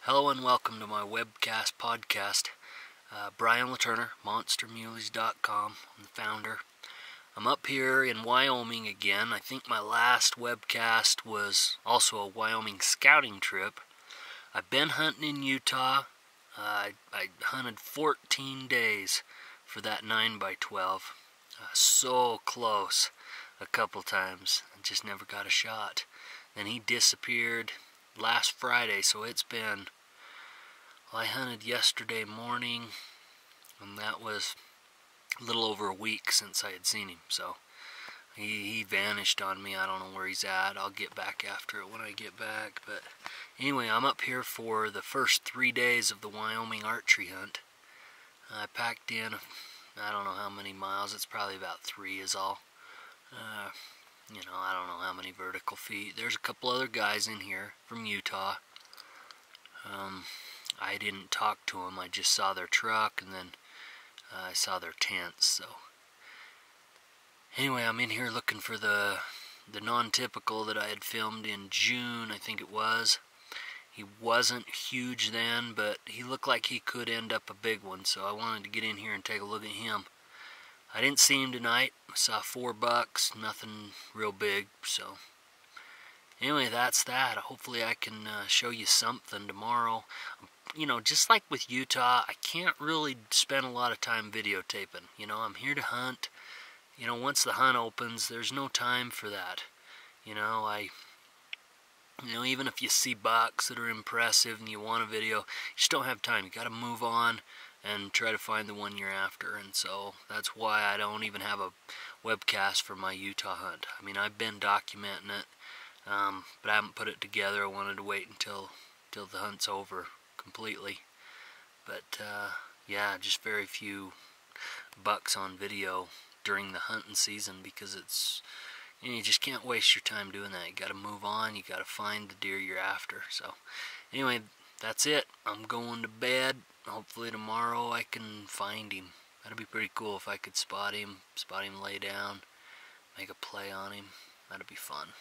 Hello and welcome to my Webcast podcast. Brian Laturner, MonsterMuleys.com. I'm the founder. I'm up here in Wyoming again. I think my last webcast was also a Wyoming scouting trip. I've been hunting in Utah. I hunted 14 days for that 9x12. So close a couple times. I just never got a shot. Then he disappeared last Friday, so it's been... Well, I hunted yesterday morning, and that was a little over a week since I had seen him, so he vanished on me. I don't know where he's at. I'll get back after it when I get back, but anyway, I'm up here for the first 3 days of the Wyoming archery hunt. I packed in, I don't know how many miles, it's probably about 3 is all. I don't know how many vertical feet. There's a couple other guys in here from Utah. I didn't talk to them. I just saw their truck, and then I saw their tents. So anyway, I'm in here looking for the non-typical that I had filmed in June, I think it was. He wasn't huge then, but he looked like he could end up a big one, so I wanted to get in here and take a look at him. I didn't see him tonight. I saw 4 bucks, nothing real big, so anyway, that's that. Hopefully I can show you something tomorrow. Just like with Utah, I can't really spend a lot of time videotaping. I'm here to hunt. Once the hunt opens, there's no time for that. Even if you see bucks that are impressive and you want a video, you just don't have time. You got to move on and try to find the one you're after. And so that's why I don't even have a webcast for my Utah hunt. I've been documenting it, but I haven't put it together. I wanted to wait until the hunt's over completely. But yeah, just very few bucks on video during the hunting season, because it's, you just can't waste your time doing that. You got to move on. You got to find the deer you're after. So anyway, that's it. I'm going to bed. Hopefully tomorrow I can find him. That'd be pretty cool if I could spot him lay down, make a play on him. That'd be fun.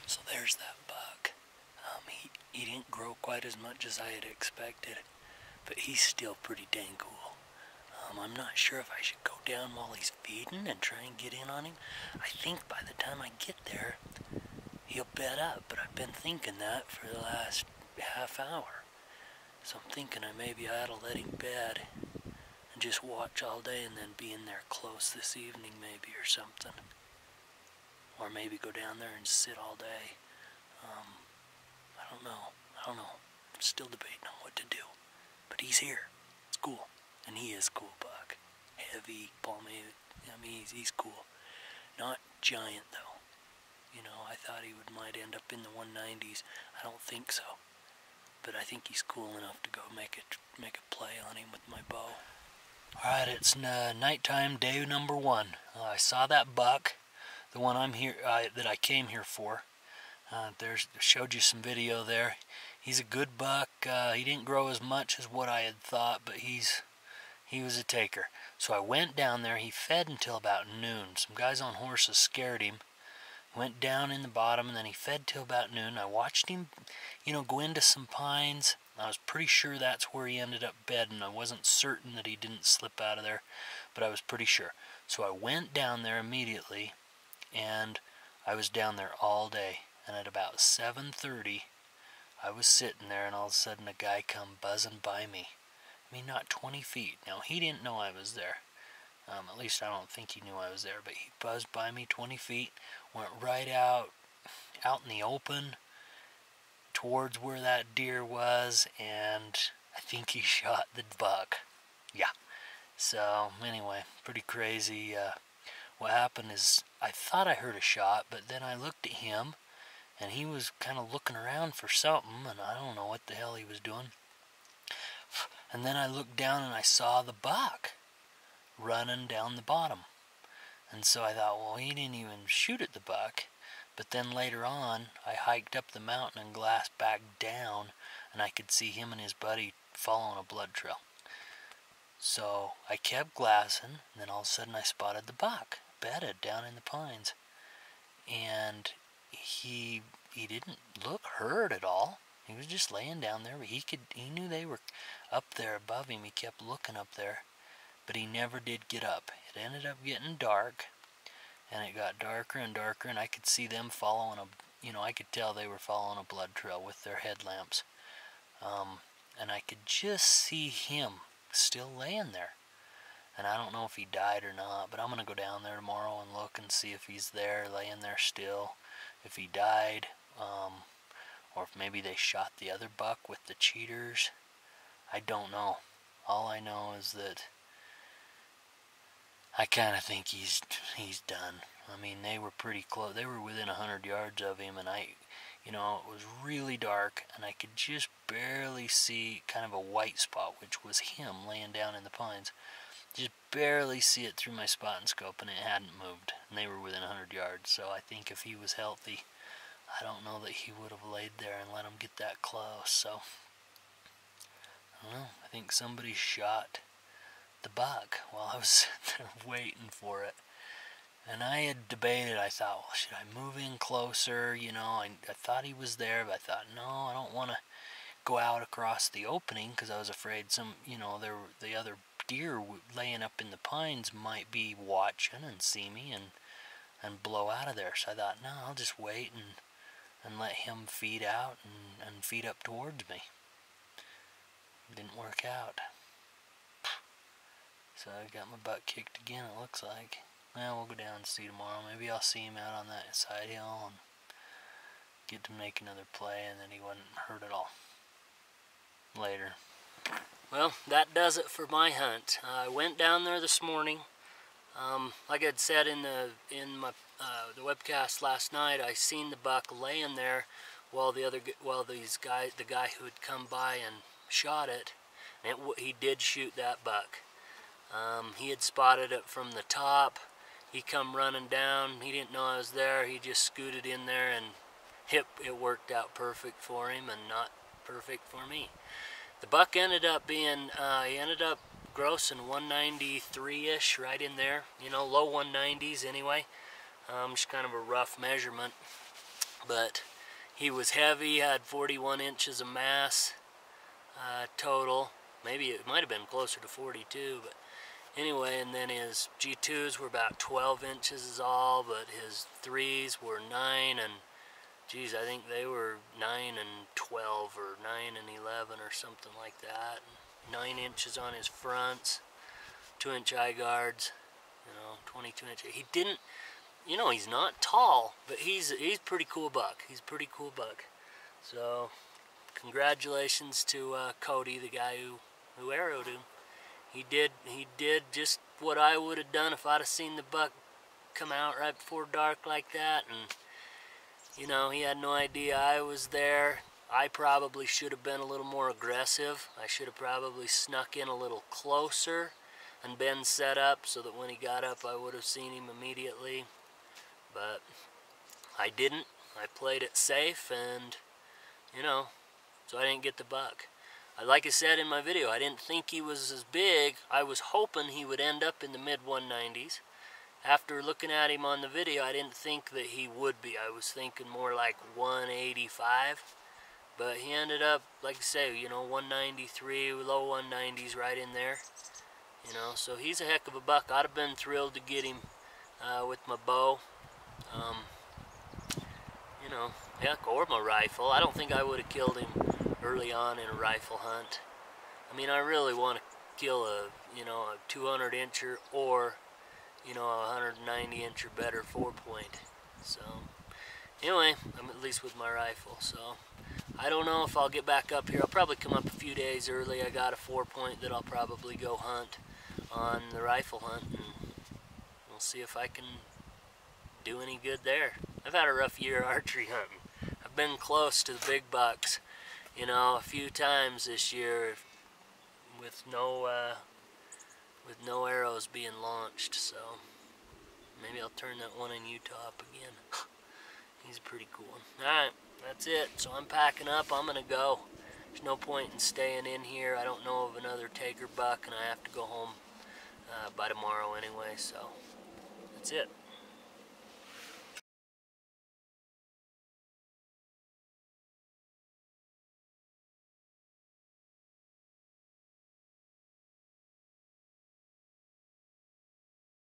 So there's that buck. He didn't grow quite as much as I had expected, but he's still pretty dang cool. I'm not sure if I should go down while he's feeding and try and get in on him. I think by the time I get there, he'll bed up, but I've been thinking that for the last half hour. So I'm thinking maybe I ought to let him bed and just watch all day and then be in there close this evening maybe or something. Or maybe go down there and sit all day. I don't know. I'm still debating on what to do. But he's here. It's cool. And he is cool buck. Heavy, palmy. He's cool. Not giant, though. I thought he might end up in the 190s. I don't think so. But I think he's cool enough to go make a play on him with my bow. Alright, it's nighttime, day number 1. I saw that buck. The one I'm here that I came here for. Showed you some video there. He's a good buck. He didn't grow as much as what I had thought, but he was a taker. So I went down there. He fed until about noon. Some guys on horses scared him. Went down in the bottom, and then he fed till about noon. I watched him, go into some pines. I was pretty sure that's where he ended up bedding. I wasn't certain that he didn't slip out of there, but I was pretty sure. So I went down there immediately, and I was down there all day. And at about 7:30, I was sitting there, and all of a sudden a guy come buzzing by me. Not 20 feet. Now, he didn't know I was there. At least I don't think he knew I was there, but he buzzed by me 20 feet, went right out in the open towards where that deer was, and I think he shot the buck. Yeah. So, anyway, pretty crazy. What happened is I thought I heard a shot, but then I looked at him, and he was kind of looking around for something, and I don't know what the hell he was doing. And then I looked down and I saw the buck running down the bottom. And so I thought, well, he didn't even shoot at the buck. But then later on, I hiked up the mountain and glassed back down, and I could see him and his buddy following a blood trail. So I kept glassing, and then all of a sudden I spotted the buck bedded down in the pines. And he didn't look hurt at all. He was just laying down there, but he knew they were up there above him. He kept looking up there, but he never did get up. It ended up getting dark, and it got darker and darker, and I could see them following I could tell they were following a blood trail with their headlamps. And I could just see him still laying there. And I don't know if he died or not, but I'm going to go down there tomorrow and look and see if he's there, laying there still, if he died, or if maybe they shot the other buck with the cheaters. I don't know. All I know is that I kind of think he's done. I mean, they were pretty close. They were within 100 yards of him, and it was really dark, and I could just barely see kind of a white spot, which was him laying down in the pines. Just barely see it through my spotting scope, and it hadn't moved, and they were within 100 yards. So I think if he was healthy, I don't know that he would have laid there and let him get that close. So I don't know. I think somebody shot the buck while I was there waiting for it. And I had debated. I thought, well, should I move in closer? I thought he was there, but I thought, no, I don't want to go out across the opening, because I was afraid the other deer laying up in the pines might be watching and see me and blow out of there. So I thought, no, I'll just wait and let him feed out and feed up towards me. It didn't work out. So I got my butt kicked again, it looks like. Well, we'll go down and see tomorrow. Maybe I'll see him out on that side hill and get to make another play, and then he wasn't hurt at all. Later. Well, that does it for my hunt. I went down there this morning. Like I'd said in the webcast last night, I seen the buck laying there while the guy who had come by and shot it, and he did shoot that buck. He had spotted it from the top. He come running down. He didn't know I was there. He just scooted in there, and it worked out perfect for him and not perfect for me. The buck ended up being, he ended up grossing 193-ish, right in there. Low 190s anyway. Just kind of a rough measurement. But he was heavy, had 41 inches of mass total. Maybe it might have been closer to 42, but anyway, and then his G2s were about 12 inches is all, but his 3s were 9, and geez, I think they were 9 and 12 or 9 and 11 or something like that. 9 inches on his fronts, 2-inch eye guards, 22 inch. He didn't, he's not tall, but he's pretty cool buck. He's a pretty cool buck. So congratulations to Cody, the guy who arrowed him. He did just what I would have done if I'd have seen the buck come out right before dark like that, and he had no idea I was there. I probably should have been a little more aggressive. I should have probably snuck in a little closer and been set up so that when he got up I would have seen him immediately. But I didn't. I played it safe, and so I didn't get the buck. Like I said in my video, I didn't think he was as big. I was hoping he would end up in the mid-190s. After looking at him on the video, I didn't think that he would be. I was thinking more like 185. But he ended up, like I say, 193, low 190s right in there. So he's a heck of a buck. I'd have been thrilled to get him with my bow. Heck, or my rifle. I don't think I would have killed him early on in a rifle hunt. I mean, I really want to kill a 200-incher or a 190-inch or better 4-point. So anyway, I'm at least with my rifle. So I don't know if I'll get back up here. I'll probably come up a few days early. I got a 4-point that I'll probably go hunt on the rifle hunt, and we'll see if I can do any good there. I've had a rough year archery hunting. I've been close to the big bucks, a few times this year with no arrows being launched. So maybe I'll turn that one in Utah up again. He's a pretty cool one. Alright, that's it. So I'm packing up. I'm going to go. There's no point in staying in here. I don't know of another taker buck, and I have to go home by tomorrow anyway. So that's it.